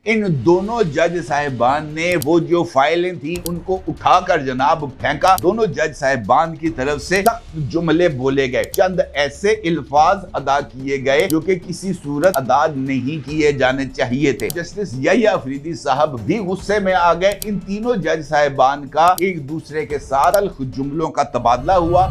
इन दोनों जज साहिबान ने वो जो फाइलें थी उनको उठाकर जनाब फेंका। दोनों जज साहिबान की तरफ से सख्त जुमले बोले गए, चंद ऐसे अल्फाज अदा किए गए जो कि किसी सूरत अदा नहीं किए जाने चाहिए थे। जस्टिस यहिया अफरीदी साहब भी गुस्से में आ गए। इन तीनों जज साहिबान का एक दूसरे के साथ तल्ख जुमलों का तबादला हुआ।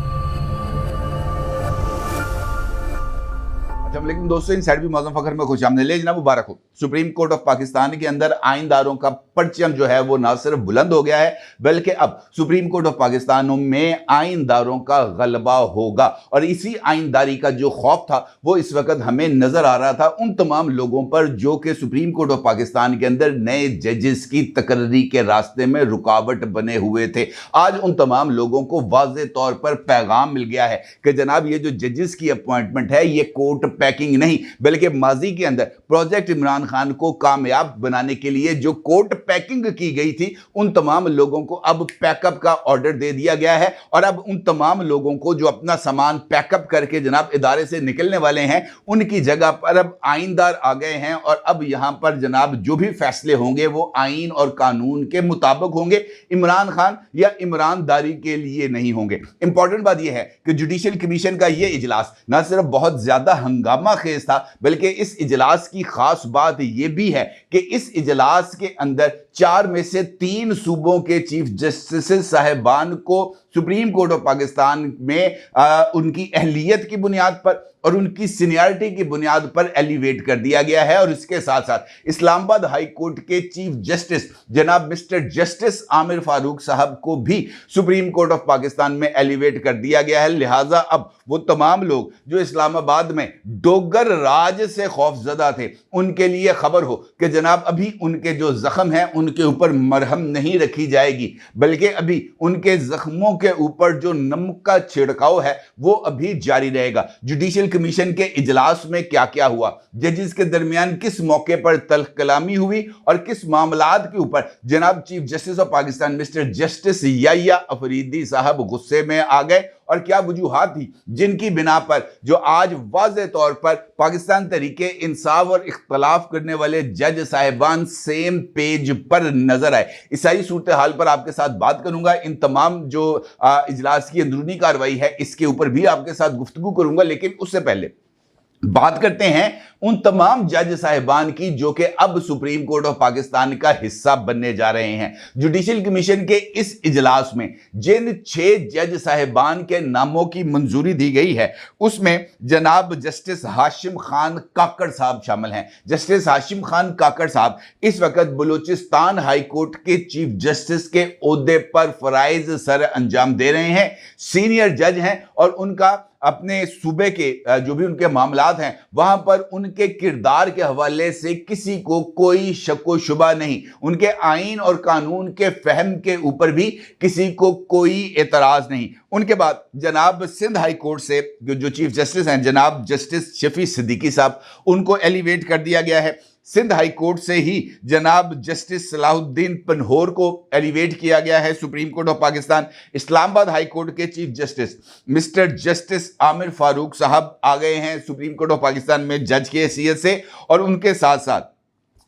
लेकिन दोस्तों, इन साइड भी मौजूद फखर में खुशामदीद ले जनाब मुबारक हो। सुप्रीम कोर्ट ऑफ पाकिस्तान के अंदर आइनदारों का परचम जो है वो ना सिर्फ बुलंद हो गया है बल्कि अब सुप्रीम कोर्ट ऑफ पाकिस्तान में आइनदारों का गलबा होगा। और इसी आइनदारी का जो खौफ था वो इस वक्त हमें नजर आ रहा था उन तमाम लोगों पर जो कि सुप्रीम कोर्ट ऑफ पाकिस्तान के अंदर नए जजेस की तकर्री के रास्ते में रुकावट बने हुए थे। आज उन तमाम लोगों को वाज़ेह तौर पर पैगाम मिल गया है कि जनाब ये जो जजेस की अपॉइंटमेंट है ये कोर्ट पैकिंग नहीं बल्कि माजी के अंदर प्रोजेक्ट इमरान खान को कामयाब बनाने के लिए जो कोर्ट पैकिंग की गई थी उन तमाम लोगों को अब पैकअप का ऑर्डर दे दिया गया है। और अब उन तमाम लोगों को जो अपना सामान पैकअप करके जनाब इदारे से निकलने वाले हैं उनकी जगह पर अब आइनदार आ गए हैं और अब यहां पर जनाब जो भी फैसले होंगे वो आइन और कानून के मुताबिक होंगे, इमरान खान या इमरानदारी के लिए नहीं होंगे। इंपॉर्टेंट बात यह है कि जुडिशल कमीशन का यह इजलास ना सिर्फ बहुत ज्यादा हंगामा खेज था बल्कि इस इजलास की खास बात यह भी है कि इस इजलास के अंदर 4 में से 3 सूबों के चीफ जस्टिस साहिबान को सुप्रीम कोर्ट ऑफ पाकिस्तान में उनकी अहलियत की बुनियाद पर और उनकी सीनियरिटी की बुनियाद पर एलिवेट कर दिया गया है। और इसके साथ साथ इस्लामाबाद हाई कोर्ट के चीफ जस्टिस जनाब मिस्टर जस्टिस आमिर फारूक साहब को भी सुप्रीम कोर्ट ऑफ पाकिस्तान में एलिवेट कर दिया गया है। लिहाजा अब वो तमाम लोग जो इस्लामाबाद में डोगर राज से खौफजदा थे उनके लिए खबर हो कि जनाब अभी उनके जो जख्म हैं उनके ऊपर मरहम नहीं रखी जाएगी बल्कि अभी उनके जख्मों के ऊपर जो नमक का छिड़काव है वो अभी जारी रहेगा। जुडिशल कमीशन के इजलास में क्या क्या हुआ, जजेस के दरमियान किस मौके पर तल्ख कलामी हुई और किस मामलात के ऊपर जनाब chief justice of Pakistan mister justice Yahya Afridi साहब गुस्से में आ गए और क्या वजूहात थी जिनकी बिना पर जो आज वाज़ेह तौर पर पाकिस्तान तरीके इंसाफ और इख्तलाफ करने वाले जज साहिबान सेम पेज पर नजर आए। इस सारी सूरत हाल पर आपके साथ बात करूंगा। इन तमाम जो इजलास की अंदरूनी कार्रवाई है इसके ऊपर भी आपके साथ गुफ्तगू करूंगा, लेकिन उससे पहले बात करते हैं उन तमाम जज साहिबान की जो कि अब सुप्रीम कोर्ट ऑफ पाकिस्तान का हिस्सा बनने जा रहे हैं। जुडिशल कमीशन के इस इजलास में जिन 6 जज साहिबान के नामों की मंजूरी दी गई है उसमें जनाब जस्टिस हाशिम खान काकड़ साहब शामिल हैं। जस्टिस हाशिम खान काकड़ साहब इस वक्त बलूचिस्तान हाई कोर्ट के चीफ जस्टिस के ओहदे पर फराइज सर अंजाम दे रहे हैं, सीनियर जज हैं और उनका अपने सूबे के जो भी उनके मामलात हैं वहां पर उनके किरदार के हवाले से किसी को कोई शक व शुबा नहीं, उनके आइन और कानून के फहम के ऊपर भी किसी को कोई एतराज नहीं। उनके बाद जनाब सिंध हाई कोर्ट से जो चीफ जस्टिस हैं जनाब जस्टिस शफी सिद्दीकी साहब उनको एलिवेट कर दिया गया है। सिंध हाई कोर्ट से ही जनाब जस्टिस सलाहुद्दीन पनहोर को एलिवेट किया गया है supreme court of Pakistan. Islamabad high court के chief justice mister justice Aamir Farooq Sahab आ गए हैं सुप्रीम कोर्ट ऑफ पाकिस्तान में जज की हैसियत से। और उनके साथ साथ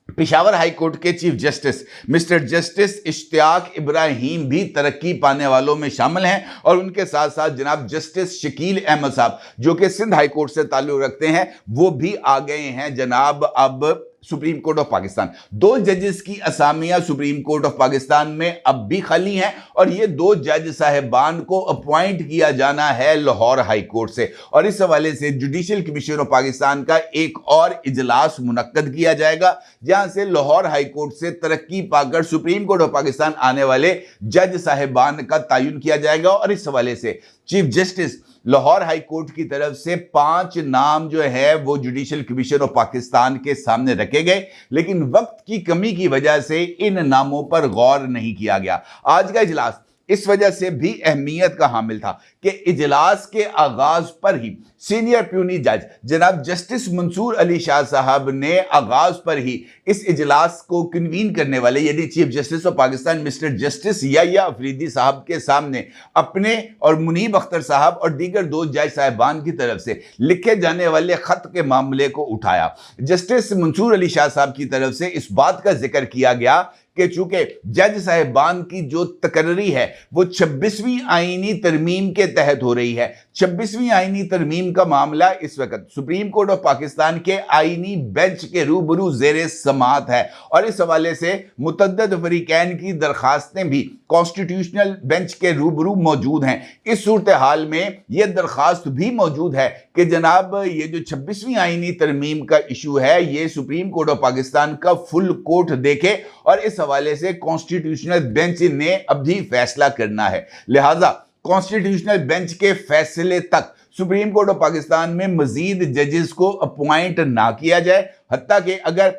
पेशावर हाई कोर्ट के chief justice mister justice Ishtiaq Ibrahim भी तरक्की पाने वालों में शामिल हैं। और उनके साथ साथ जनाब जस्टिस शकील अहमद साहब जो कि सिंध हाई कोर्ट से ताल्लुक रखते हैं वो भी आ गए हैं जनाब अब सुप्रीम कोर्ट ऑफ पाकिस्तान। 2 जजेस की असामियां सुप्रीम कोर्ट ऑफ पाकिस्तान में अब भी खाली हैं और ये 2 जज साहिबान को अपॉइंट किया जाना है लाहौर हाई कोर्ट से। और इस हवाले से जुडिशल कमीशन ऑफ पाकिस्तान का एक और इजलास मुनक्कद किया जाएगा जहां से लाहौर हाई कोर्ट से तरक्की पाकर सुप्रीम कोर्ट ऑफ पाकिस्तान आने वाले जज साहिबान का तयन किया जाएगा। और इस हवाले से chief justice Lahore high court की तरफ से 5 नाम जो है वो जुडिशल कमीशन ऑफ पाकिस्तान के सामने रखे गए, लेकिन वक्त की कमी की वजह से इन नामों पर गौर नहीं किया गया। आज का इजलास اس وجہ سے بھی اہمیت کا حامل تھا کہ اجلاس کے آغاز پر ہی سینئر پیونی جج جناب جسٹس منصور علی شاہ صاحب نے آغاز پر ہی اس اجلاس کو کنوین کرنے والے یعنی chief justice of Pakistan mister justice Yahya Afridi Sahab کے سامنے اپنے اور منیب اختر صاحب اور دیگر دو جج صاحبان کی طرف سے لکھے جانے والے خط کے معاملے کو اٹھایا۔ جسٹس منصور علی شاہ صاحب کی طرف سے اس بات کا ذکر کیا گیا کہ چونکہ جج صاحبان کی جو تقرری ہے وہ 26ویں آئینی ترمیم کے تحت ہو رہی ہے۔ 26ویں آئینی ترمیم کا معاملہ اس وقت سپریم کورٹ آف پاکستان کے آئینی بینچ کے روبرو زیر سماعت ہے، اور اس حوالے سے متعدد فریقین کی درخواستیں بھی کانسٹیٹیوشنل بینچ کے روبرو موجود ہیں۔ اس صورتحال میں یہ درخواست بھی موجود ہے کہ جناب یہ جو 26ویں آئینی ترمیم کا ایشو ہے یہ سپریم کورٹ آف پاکستان کا فل کورٹ دیکھے، اور اس حوالے سے کانسٹیٹیوشنل بینچ نے اب بھی فیصلہ کرنا ہے۔ لہٰذا کانسٹیٹیوشنل بینچ کے فیصلے تک سپریم کورٹ آف پاکستان میں مزید ججز کو اپوائنٹ نہ کیا جائے، حتیٰ کہ اگر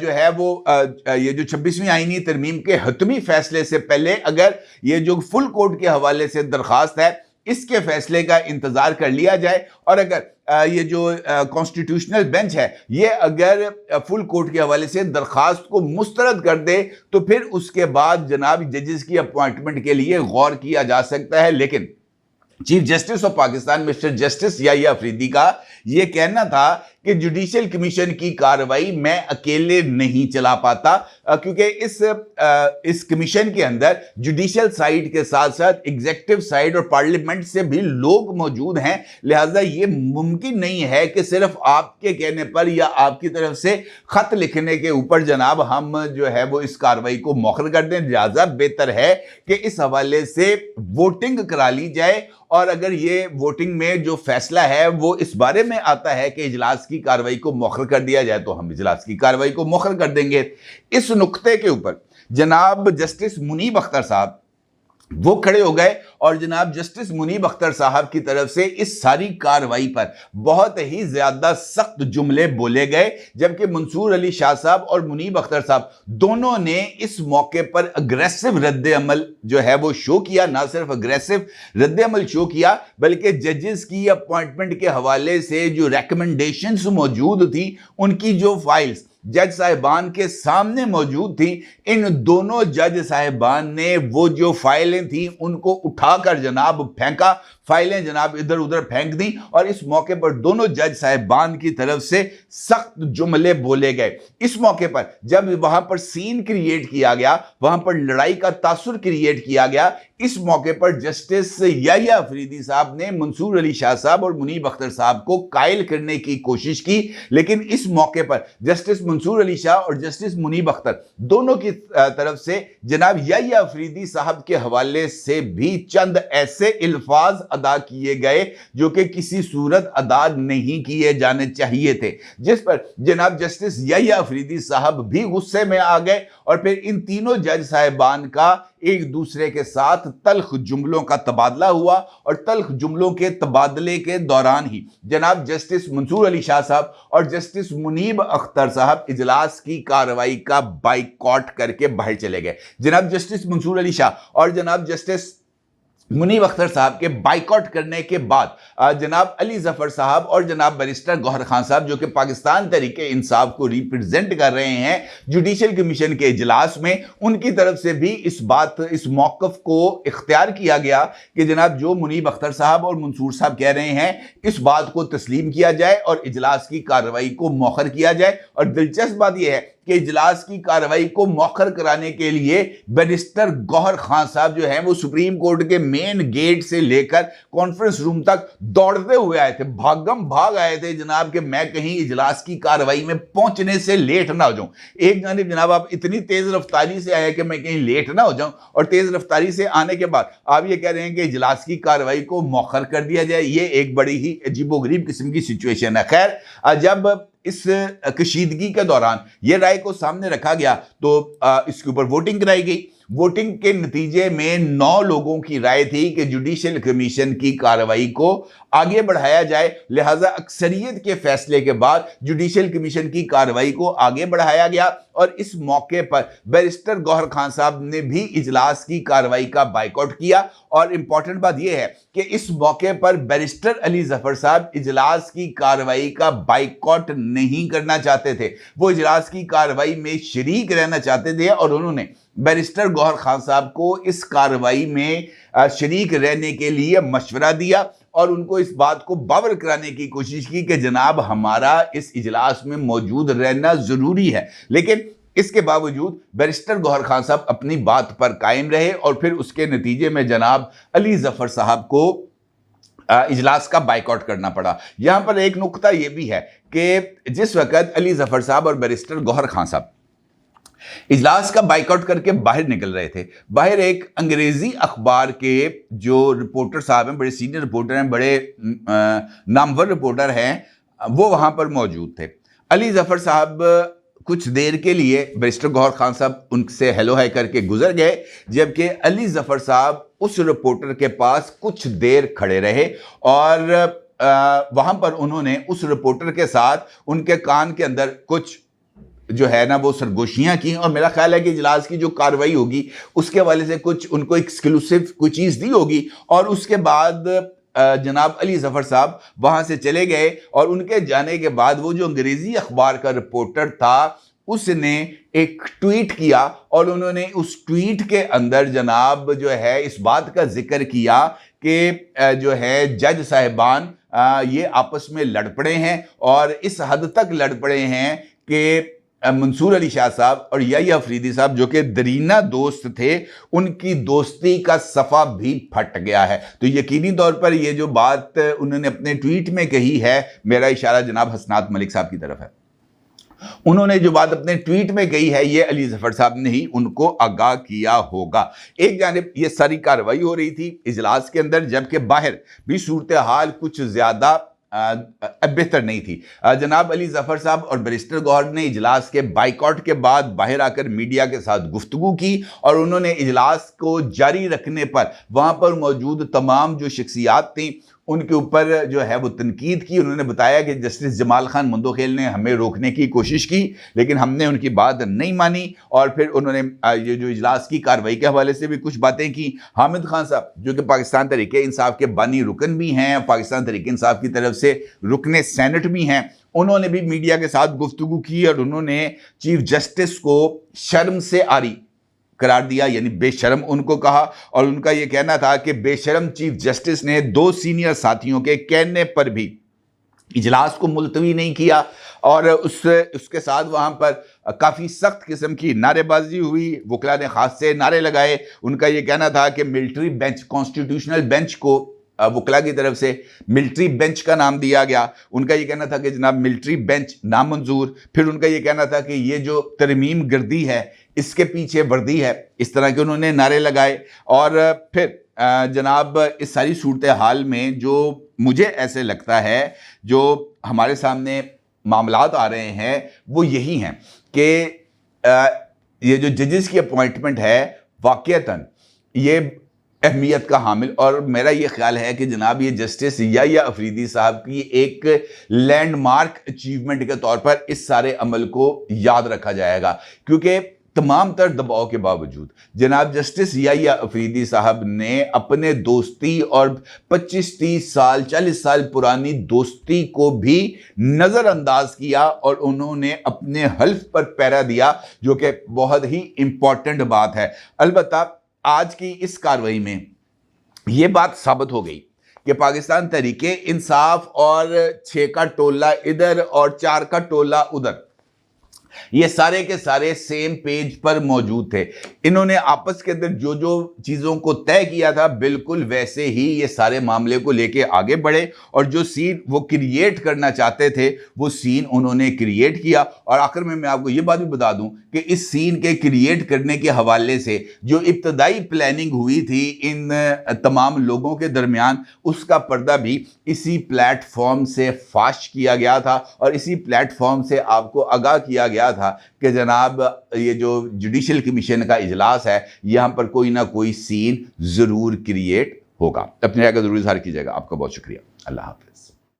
جو ہے وہ یہ جو 26ویں آئینی ترمیم کے حتمی فیصلے سے پہلے اگر یہ جو فل کورٹ کے حوالے سے درخواست ہے اس کے فیصلے کا انتظار کر لیا جائے، اور اگر یہ جو کانسٹیٹیوشنل بینچ ہے یہ اگر فل کورٹ کے حوالے سے درخواست کو مسترد کر دے تو پھر اس کے بعد جناب ججز کی اپوائنٹمنٹ کے لیے غور کیا جا سکتا ہے۔ لیکن chief justice of Pakistan mister justice Yahya Afridi کا یہ کہنا تھا کہ جوڈیشل کمیشن کی کارروائی میں اکیلے نہیں چلا پاتا، کیونکہ اس کمیشن کے اندر جوڈیشل سائیڈ کے ساتھ ساتھ ایگزیکٹو سائیڈ اور پارلیمنٹ سے بھی لوگ موجود ہیں، لہٰذا یہ ممکن نہیں ہے کہ صرف آپ کے کہنے پر یا آپ کی طرف سے خط لکھنے کے اوپر جناب ہم جو ہے وہ اس کارروائی کو مؤخر کر دیں۔ لہٰذا بہتر ہے کہ اس حوالے سے ووٹنگ کرا لی جائے، اور اگر یہ ووٹنگ میں جو فیصلہ ہے وہ اس بارے میں آتا ہے کہ اجلاس کی کارروائی کو مؤخر کر دیا جائے تو ہم اجلاس کی کارروائی کو مؤخر کر دیں گے۔ اس نقطے کے اوپر جناب جسٹس منیب اختر صاحب وہ کھڑے ہو گئے، اور جناب جسٹس منیب اختر صاحب کی طرف سے اس ساری کارروائی پر بہت ہی زیادہ سخت جملے بولے گئے، جبکہ منصور علی شاہ صاحب اور منیب اختر صاحب دونوں نے اس موقع پر اگریسو رد عمل جو ہے وہ شو کیا۔ نہ صرف اگریسو رد عمل شو کیا بلکہ ججز کی اپوائنٹمنٹ کے حوالے سے جو ریکمنڈیشنز موجود تھی ان کی جو فائلز جج صاحبان کے سامنے موجود تھی، ان دونوں جج صاحبان نے وہ جو فائلیں تھیں ان کو اٹھا کر جناب پھینکا، فائلیں جناب ادھر ادھر پھینک دیں، اور اس موقع پر دونوں جج صاحبان کی طرف سے سخت جملے بولے گئے۔ اس موقع پر جب وہاں پر سین کریٹ کیا گیا، وہاں پر لڑائی کا تاثر کریٹ کیا گیا، اس موقع پر جسٹس یحییٰ افریدی صاحب نے منصور علی شاہ صاحب اور منیب اختر صاحب کو قائل کرنے کی کوشش کی، لیکن اس موقع پر جسٹس منصور علی شاہ اور جسٹس منیب اختر دونوں کی طرف سے جناب یحییٰ افریدی صاحب کے حوالے سے بھی چند ایسے الفاظ ادا کیے گئے جو کہ کسی صورت ادا نہیں کیے جانے چاہیے تھے، جس پر جناب جسٹس یحییٰ افریدی صاحب بھی غصے میں آ گئے، اور پھر ان تینوں جج صاحبان کا ایک دوسرے کے ساتھ تلخ جملوں کا تبادلہ ہوا، اور تلخ جملوں کے تبادلے کے دوران ہی جناب جسٹس منصور علی شاہ صاحب اور جسٹس منیب اختر صاحب اجلاس کی کارروائی کا بائیکاٹ کر کے باہر چلے گئے۔ جناب جسٹس منصور علی شاہ اور جناب جسٹس منیب اختر صاحب کے بائیکاٹ کرنے کے بعد جناب علی ظفر صاحب اور جناب بیرسٹر گوہر خان صاحب جو کہ پاکستان تحریک انصاف کو ریپرزینٹ کر رہے ہیں جوڈیشل کمیشن کے اجلاس میں، ان کی طرف سے بھی اس موقف کو اختیار کیا گیا کہ جناب جو منیب اختر صاحب اور منصور صاحب کہہ رہے ہیں اس بات کو تسلیم کیا جائے اور اجلاس کی کارروائی کو مؤخر کیا جائے۔ اور دلچسپ بات یہ ہے کہ اجلاس کی کارروائی کو مؤخر کرانے کے لیے بیرسٹر گوہر خان صاحب جو ہیں وہ سپریم کورٹ کے مین گیٹ سے لے کر کانفرنس روم تک دوڑتے ہوئے آئے تھے، بھاگ آئے تھے جناب کہ میں کہیں اجلاس کی کارروائی میں پہنچنے سے لیٹ نہ ہو جاؤں۔ ایک جانب جناب آپ اتنی تیز رفتاری سے آئے کہ میں کہیں لیٹ نہ ہو جاؤں، اور تیز رفتاری سے آنے کے بعد آپ یہ کہہ رہے ہیں کہ اجلاس کی کارروائی کو مؤخر کر دیا جائے، یہ ایک بڑی ہی عجیب و غریب قسم کی سچویشن ہے۔ خیر، جب اس کشیدگی کے دوران یہ رائے کو سامنے رکھا گیا تو اس کے اوپر ووٹنگ کرائی گئی۔ वोटिंग के नतीजे में 9 लोगों की राय थी कि जुडिशियल कमीशन की कार्रवाई को आगे बढ़ाया जाए, लिहाजा अक्सरियत के फैसले के बाद जुडिशियल कमीशन की कार्रवाई को आगे बढ़ाया गया। और इस मौके पर बैरिस्टर गौहर खान साहब ने भी इजलास की कार्रवाई का बाइकआउट किया। और इंपॉर्टेंट बात यह है कि इस मौके पर बैरिस्टर अली जफर साहब इजलास की कार्रवाई का बाइकआउट नहीं करना चाहते थे, वो इजलास की कार्रवाई में शरीक रहना चाहते थे और उन्होंने बैरिस्टर गौहर खान साहब को इस कार्रवाई में शरीक रहने के लिए मशवरा दिया और उनको इस बात को बावर कराने की कोशिश की कि जनाब हमारा इस इजलास में मौजूद रहना जरूरी है। लेकिन इसके बावजूद बैरिस्टर गौहर खान साहब अपनी बात पर कायम रहे और फिर उसके नतीजे में जनाब अली जफर साहब को इजलास का बाइकआउट करना पड़ा। यहां पर एक नुक्ता यह भी है कि जिस वक्त अली जफर साहब और बैरिस्टर गौहर खान साहब इजलास का बाइकआउट करके बाहर निकल रहे थे, बाहर एक अंग्रेजी अखबार के जो रिपोर्टर साहब हैं, बड़े सीनियर रिपोर्टर हैं, बड़े नामवर रिपोर्टर हैं, वो वहां पर मौजूद थे। अली जफर साहब कुछ देर के लिए बैरिस्टर गौहर खान साहब उनसे हेलो हाय करके गुजर गए, जबकि अली जफर साहब उस रिपोर्टर के पास कुछ देर खड़े रहे और वहां पर उन्होंने उस रिपोर्टर के साथ उनके कान के अंदर कुछ जो है ना वो सरगोशियां की और मेरा ख्याल है कि इजलास की जो कार्रवाई होगी उसके हवाले से कुछ उनको एक्सक्लूसिव कोई चीज़ दी होगी। और उसके बाद जनाब अली जफर साहब वहां से चले गए और उनके जाने के बाद वो जो अंग्रेजी अखबार का रिपोर्टर था उसने एक ट्वीट किया और उन्होंने उस ट्वीट के अंदर जनाब जो है इस बात का जिक्र किया कि जो है जज साहिबान ये आपस में लड़ पड़े हैं और इस हद तक लड़ पड़े हैं कि मंसूर अली शाह साहब और याह्या अफरीदी साहब जो कि दरीना दोस्त थे, उनकी दोस्ती का सफ़ा भी फट गया है। तो यकीनी तौर पर ये जो बात उन्होंने अपने ट्वीट में कही है, मेरा इशारा जनाब हसनात मलिक साहब की तरफ है, उन्होंने जो बात अपने ट्वीट में कही है ये अली जफर साहब ने ही उनको आगाह किया होगा। एक जानिब ये सारी कार्रवाई हो रही थी इजलास के अंदर, जबकि बाहर भी सूरत हाल कुछ ज़्यादा बेहतर नहीं थी। जनाब अली जफर साहब और बैरिस्टर गौहर ने इजलास के बाइकआउट के बाद बाहर आकर मीडिया के साथ गुफ्तगू की और उन्होंने इजलास को जारी रखने पर वहां पर मौजूद तमाम जो शख्सियात थी उनके ऊपर जो है वो तनकीद की। उन्होंने बताया कि जस्टिस जमाल खान मंदोखेल ने हमें रोकने की कोशिश की लेकिन हमने उनकी बात नहीं मानी और फिर उन्होंने ये जो इजलास की कार्रवाई के हवाले से भी कुछ बातें की। हामिद खान साहब जो कि पाकिस्तान तहरीक इंसाफ के बानी रुकन भी हैं, पाकिस्तान तहरीक इंसाफ की तरफ से रुकने सेनेट भी हैं, उन्होंने भी मीडिया के साथ गुफ्तगू की और उन्होंने चीफ जस्टिस को शर्म से आरी करार दिया, यानी बेशर्म उनको कहा। और उनका यह कहना था कि बेशर्म चीफ जस्टिस ने 2 सीनियर साथियों के कहने पर भी इजलास को मुलतवी नहीं किया और उसके साथ वहां पर काफ़ी सख्त किस्म की नारेबाजी हुई, वकला ने खास से नारे लगाए। उनका यह कहना था कि मिलिट्री बेंच, कॉन्स्टिट्यूशनल बेंच को वकला की तरफ से मिलिट्री बेंच का नाम दिया गया। उनका ये कहना था कि जनाब मिलिट्री बेंच नामंजूर। फिर उनका ये कहना था कि ये जो तरमीम गर्दी है इसके पीछे वर्दी है। इस तरह के उन्होंने नारे लगाए। और फिर जनाब इस सारी सूरत हाल में जो मुझे ऐसे लगता है जो हमारे सामने मामलात आ रहे हैं वो यही हैं कि ये जो जजेस की अपॉइंटमेंट है वाक़ईतन ये अहमियत का हामिल, और मेरा ये ख्याल है कि जनाब ये जस्टिस याह्या अफरीदी साहब की एक लैंडमार्क अचीवमेंट के तौर पर इस सारे अमल को याद रखा जाएगा, क्योंकि तमाम तर दबाव के बावजूद जनाब जस्टिस याह्या अफरीदी साहब ने अपने दोस्ती और 25-30 साल 40 साल पुरानी दोस्ती को भी नज़रअंदाज किया और उन्होंने अपने हल्फ पर पैरा दिया, जो कि बहुत ही इंपॉर्टेंट बात है। अलबत्ता आज की इस कार्रवाई में यह बात साबित हो गई कि पाकिस्तान तहरीके इंसाफ और 6 का टोला इधर और 4 का टोला उधर, ये सारे के सारे सेम पेज पर मौजूद थे। इन्होंने आपस के अंदर जो जो चीज़ों को तय किया था बिल्कुल वैसे ही ये सारे मामले को लेके आगे बढ़े और जो सीन वो क्रिएट करना चाहते थे वो सीन उन्होंने क्रिएट किया। और आखिर में मैं आपको ये बात भी बता दूं कि इस सीन के क्रिएट करने के हवाले से जो इब्तदाई प्लानिंग हुई थी इन तमाम लोगों के दरमियान, उसका पर्दा भी इसी प्लेटफॉर्म से फाश किया गया था और इसी प्लेटफॉर्म से आपको आगाह किया गया آیا تھا کہ جناب یہ جو جوڈیشل کمیشن کا اجلاس ہے یہاں پر کوئی نہ کوئی سین ضرور کریٹ ہوگا. اپنی رائے کا ضرور اظہار کیجیے گا. آپ کا بہت شکریہ. اللہ حافظ.